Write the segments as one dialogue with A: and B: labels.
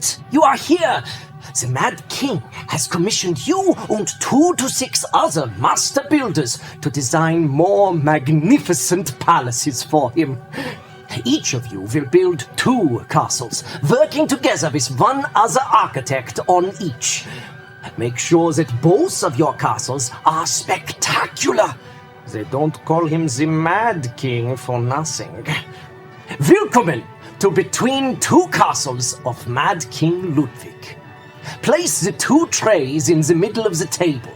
A: Right, you are here. The Mad King has commissioned you and 2 to 6 other master builders to design more magnificent palaces for him. Each of you will build 2 castles, working together with 1 other architect on each. Make sure that both of your castles are spectacular. They don't call him the Mad King for nothing. Willkommen to Between 2 Castles of Mad King Ludwig. Place the 2 trays in the middle of the table.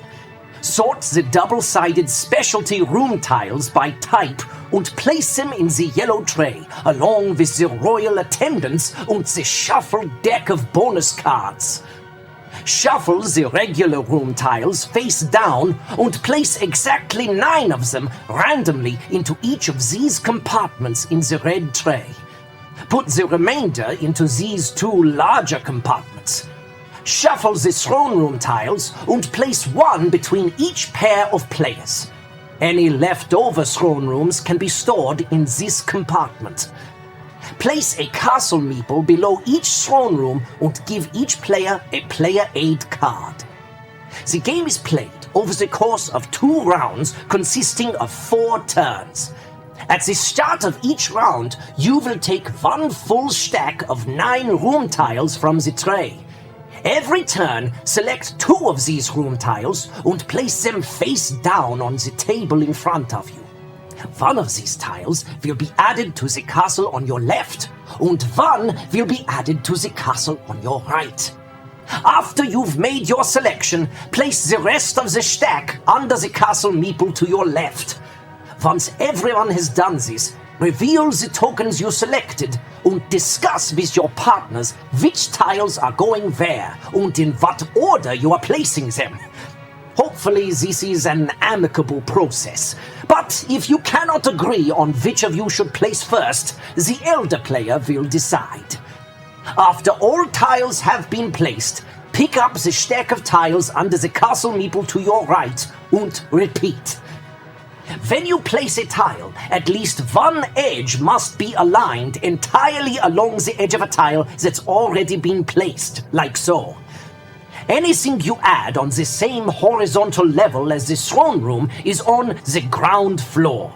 A: Sort the double-sided specialty room tiles by type and place them in the yellow tray, along with the royal attendants and the shuffled deck of bonus cards. Shuffle the regular room tiles face down and place exactly 9 of them randomly into each of these compartments in the red tray. Put the remainder into these 2 larger compartments. Shuffle the throne room tiles and place 1 between each pair of players. Any leftover throne rooms can be stored in this compartment. Place a castle meeple below each throne room and give each player a player aid card. The game is played over the course of 2 rounds consisting of 4 turns. At the start of each round, you will take 1 full stack of 9 room tiles from the tray. Every turn, select 2 of these room tiles and place them face down on the table in front of you. 1 of these tiles will be added to the castle on your left, and 1 will be added to the castle on your right. After you've made your selection, place the rest of the stack under the castle meeple to your left. Once everyone has done this, reveal the tokens you selected and discuss with your partners which tiles are going where and in what order you are placing them. Hopefully this is an amicable process, but if you cannot agree on which of you should place first, the elder player will decide. After all tiles have been placed, pick up the stack of tiles under the castle meeple to your right and repeat. When you place a tile, at least 1 edge must be aligned entirely along the edge of a tile that's already been placed, like so. Anything you add on the same horizontal level as the throne room is on the ground floor.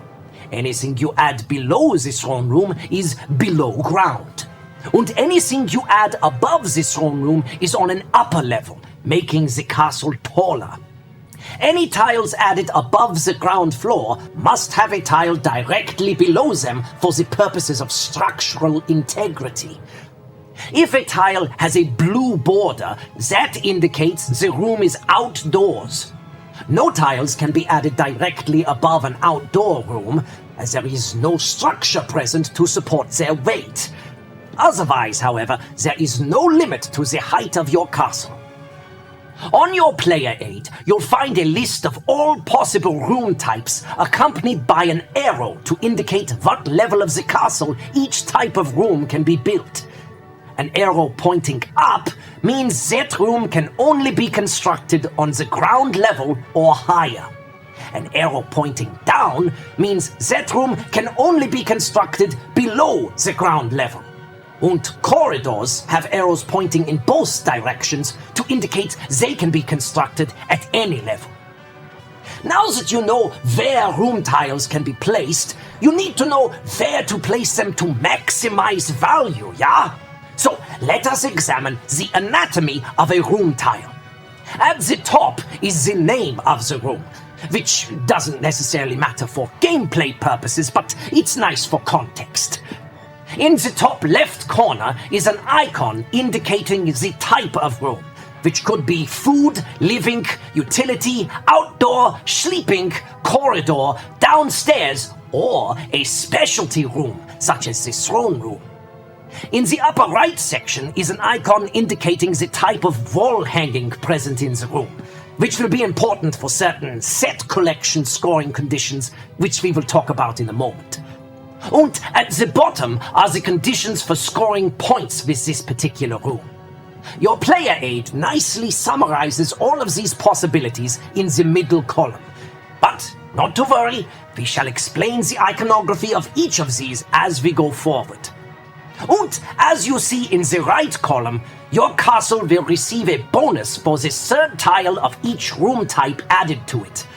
A: Anything you add below the throne room is below ground. And anything you add above the throne room is on an upper level, making the castle taller. Any tiles added above the ground floor must have a tile directly below them for the purposes of structural integrity. If a tile has a blue border, that indicates the room is outdoors. No tiles can be added directly above an outdoor room, as there is no structure present to support their weight. Otherwise, however, there is no limit to the height of your castle. On your player aid, you'll find a list of all possible room types accompanied by an arrow to indicate what level of the castle each type of room can be built. An arrow pointing up means that room can only be constructed on the ground level or higher. An arrow pointing down means that room can only be constructed below the ground level. And corridors have arrows pointing in both directions to indicate they can be constructed at any level. Now that you know where room tiles can be placed, you need to know where to place them to maximize value, yeah? So let us examine the anatomy of a room tile. At the top is the name of the room, which doesn't necessarily matter for gameplay purposes, but it's nice for context. In the top left corner is an icon indicating the type of room, which could be food, living, utility, outdoor, sleeping, corridor, downstairs, or a specialty room, such as the throne room. In the upper right section is an icon indicating the type of wall hanging present in the room, which will be important for certain set collection scoring conditions, which we will talk about in a moment. And at the bottom are the conditions for scoring points with this particular room. Your player aid nicely summarizes all of these possibilities in the middle column. But not to worry, we shall explain the iconography of each of these as we go forward. And as you see in the right column, your castle will receive a bonus for the third tile of each room type added to it.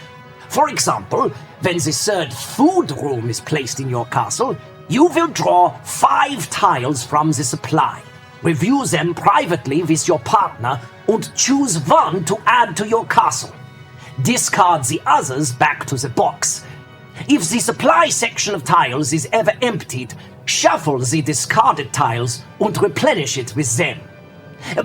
A: For example, when the third food room is placed in your castle, you will draw 5 tiles from the supply, review them privately with your partner, and choose one to add to your castle. Discard the others back to the box. If the supply section of tiles is ever emptied, shuffle the discarded tiles and replenish it with them.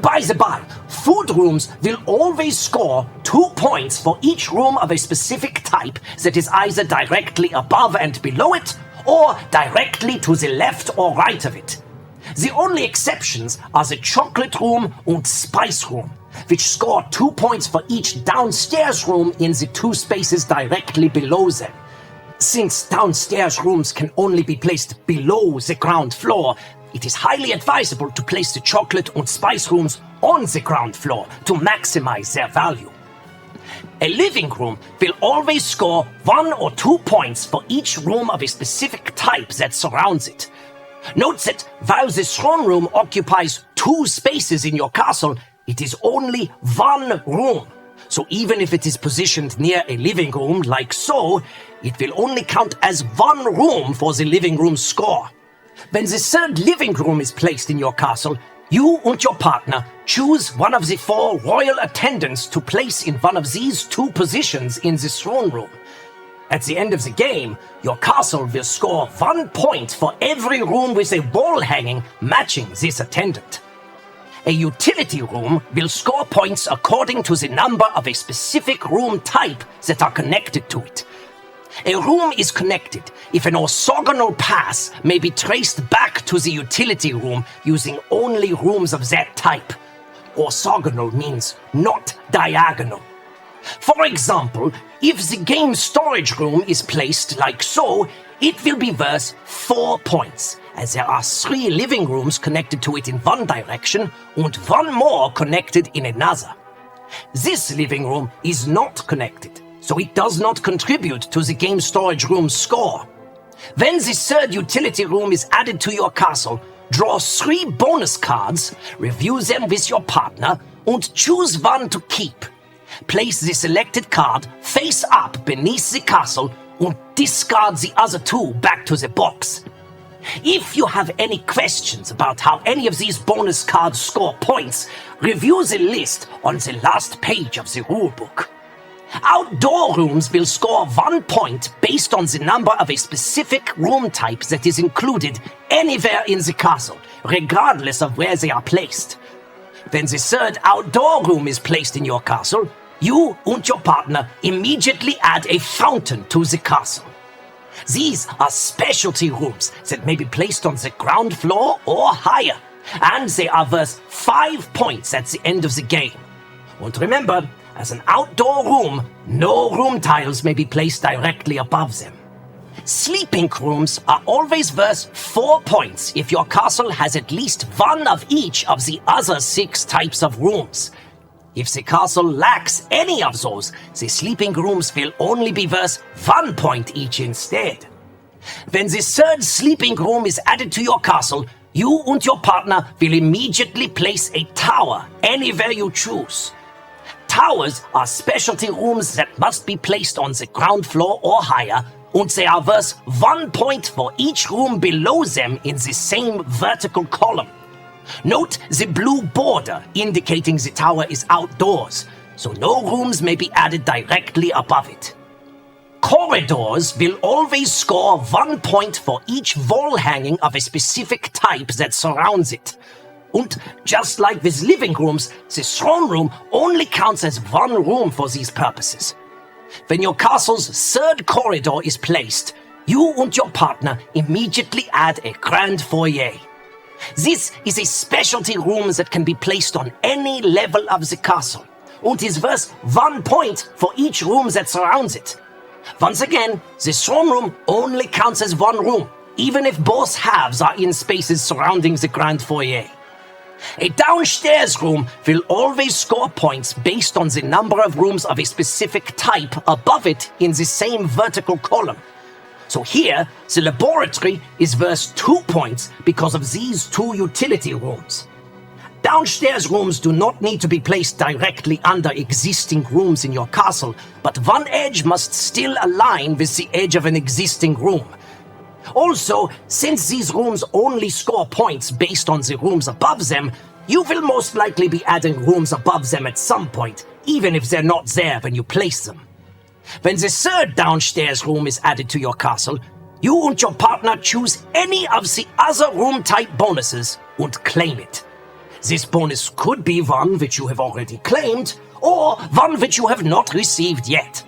A: By the by, food rooms will always score 2 points for each room of a specific type that is either directly above and below it, or directly to the left or right of it. The only exceptions are the chocolate room and spice room, which score 2 points for each downstairs room in the 2 spaces directly below them. Since downstairs rooms can only be placed below the ground floor, it is highly advisable to place the chocolate and spice rooms on the ground floor to maximize their value. A living room will always score 1 or 2 points for each room of a specific type that surrounds it. Note that while the throne room occupies 2 spaces in your castle, it is only 1 room. So even if it is positioned near a living room like so, it will only count as 1 room for the living room score. When the third living room is placed in your castle, you and your partner choose one of the 4 royal attendants to place in one of these 2 positions in the throne room. At the end of the game, your castle will score 1 point for every room with a wall hanging matching this attendant. A utility room will score points according to the number of a specific room type that are connected to it. A room is connected if an orthogonal path may be traced back to the utility room using only rooms of that type. Orthogonal means not diagonal. For example, if the game storage room is placed like so, it will be worth 4 points, as there are 3 living rooms connected to it in one direction and 1 more connected in another. This living room is not connected, so it does not contribute to the game storage room's score. When the third utility room is added to your castle, draw 3 bonus cards, review them with your partner, and choose one to keep. Place the selected card face up beneath the castle and discard the other 2 back to the box. If you have any questions about how any of these bonus cards score points, review the list on the last page of the rulebook. Outdoor rooms will score 1 point based on the number of a specific room type that is included anywhere in the castle, regardless of where they are placed. When the third outdoor room is placed in your castle, you and your partner immediately add a fountain to the castle. These are specialty rooms that may be placed on the ground floor or higher, and they are worth 5 points at the end of the game. And remember, as an outdoor room, no room tiles may be placed directly above them. Sleeping rooms are always worth 4 points if your castle has at least 1 of each of the other 6 types of rooms. If the castle lacks any of those, the sleeping rooms will only be worth 1 point each instead. When the third sleeping room is added to your castle, you and your partner will immediately place a tower anywhere you choose. Towers are specialty rooms that must be placed on the ground floor or higher, and they are worth 1 point for each room below them in the same vertical column. Note the blue border indicating the tower is outdoors, so no rooms may be added directly above it. Corridors will always score 1 point for each wall hanging of a specific type that surrounds it. And just like with living rooms, the throne room only counts as 1 room for these purposes. When your castle's third corridor is placed, you and your partner immediately add a grand foyer. This is a specialty room that can be placed on any level of the castle, and is worth 1 point for each room that surrounds it. Once again, the throne room only counts as 1 room, even if both halves are in spaces surrounding the grand foyer. A downstairs room will always score points based on the number of rooms of a specific type above it in the same vertical column. So here, the laboratory is worth 2 points because of these 2 utility rooms. Downstairs rooms do not need to be placed directly under existing rooms in your castle, but one edge must still align with the edge of an existing room. Also, since these rooms only score points based on the rooms above them, you will most likely be adding rooms above them at some point, even if they're not there when you place them. When the third downstairs room is added to your castle, you and your partner choose any of the other room type bonuses and claim it. This bonus could be one which you have already claimed, or one which you have not received yet.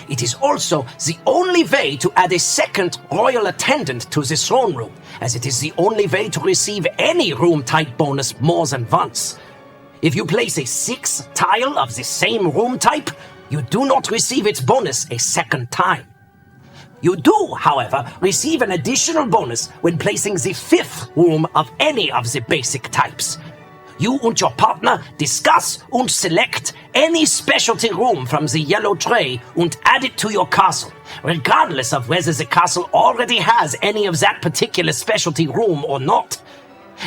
A: It is also the only way to add a second royal attendant to the throne room, as it is the only way to receive any room type bonus more than once. If you place a 6th tile of the same room type, you do not receive its bonus a second time. You do, however, receive an additional bonus when placing the 5th room of any of the basic types. You and your partner discuss and select any specialty room from the yellow tray and add it to your castle, regardless of whether the castle already has any of that particular specialty room or not.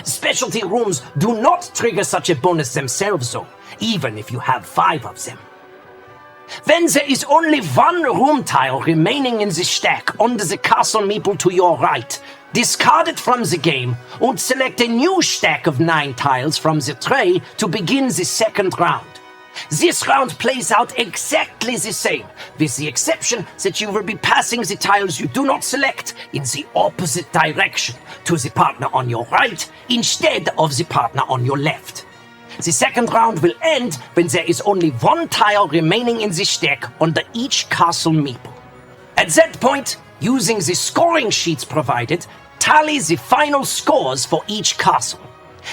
A: Specialty rooms do not trigger such a bonus themselves, though, even if you have 5 of them. When there is only 1 room tile remaining in the stack under the castle meeple to your right, discard it from the game and select a new stack of 9 tiles from the tray to begin the second round. This round plays out exactly the same, with the exception that you will be passing the tiles you do not select in the opposite direction to the partner on your right instead of the partner on your left. The second round will end when there is only 1 tile remaining in the stack under each castle meeple. At that point, using the scoring sheets provided, tally the final scores for each castle.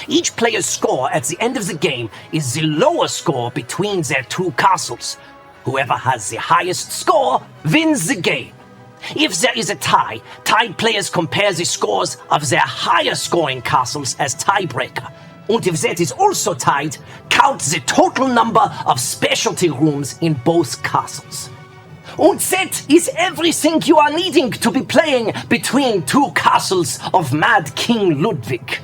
A: Each player's score at the end of the game is the lower score between their 2 castles. Whoever has the highest score wins the game. If there is a tie, tied players compare the scores of their higher scoring castles as tiebreaker. And if that is also tied, count the total number of specialty rooms in both castles. And that is everything you are needing to be playing between 2 castles of Mad King Ludwig.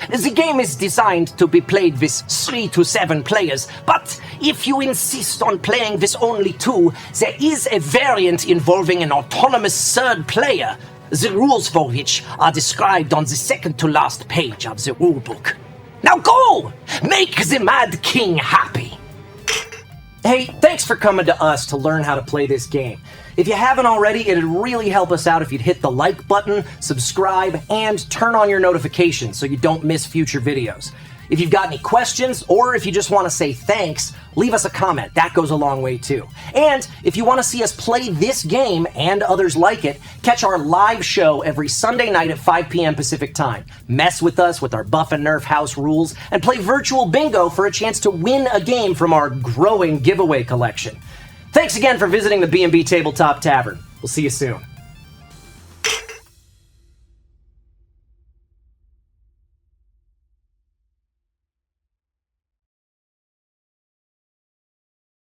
A: The game is designed to be played with 3 to 7 players, but if you insist on playing with only 2, there is a variant involving an autonomous third player, the rules for which are described on the second to last page of the rulebook. Now go! Make the Mad King happy! Hey, thanks for coming to us to learn how to play this game. If you haven't already, it'd really help us out if you'd hit the like button, subscribe, and turn on your notifications so you don't miss future videos. If you've got any questions, or if you just want to say thanks, leave us a comment. That goes a long way too. And if you want to see us play this game and others like it, catch our live show every Sunday night at 5 p.m. Pacific Time. Mess with us with our Buff and Nerf house rules, and play virtual bingo for a chance to win a game from our growing giveaway collection. Thanks again for visiting the B&B Tabletop Tavern. We'll see you soon.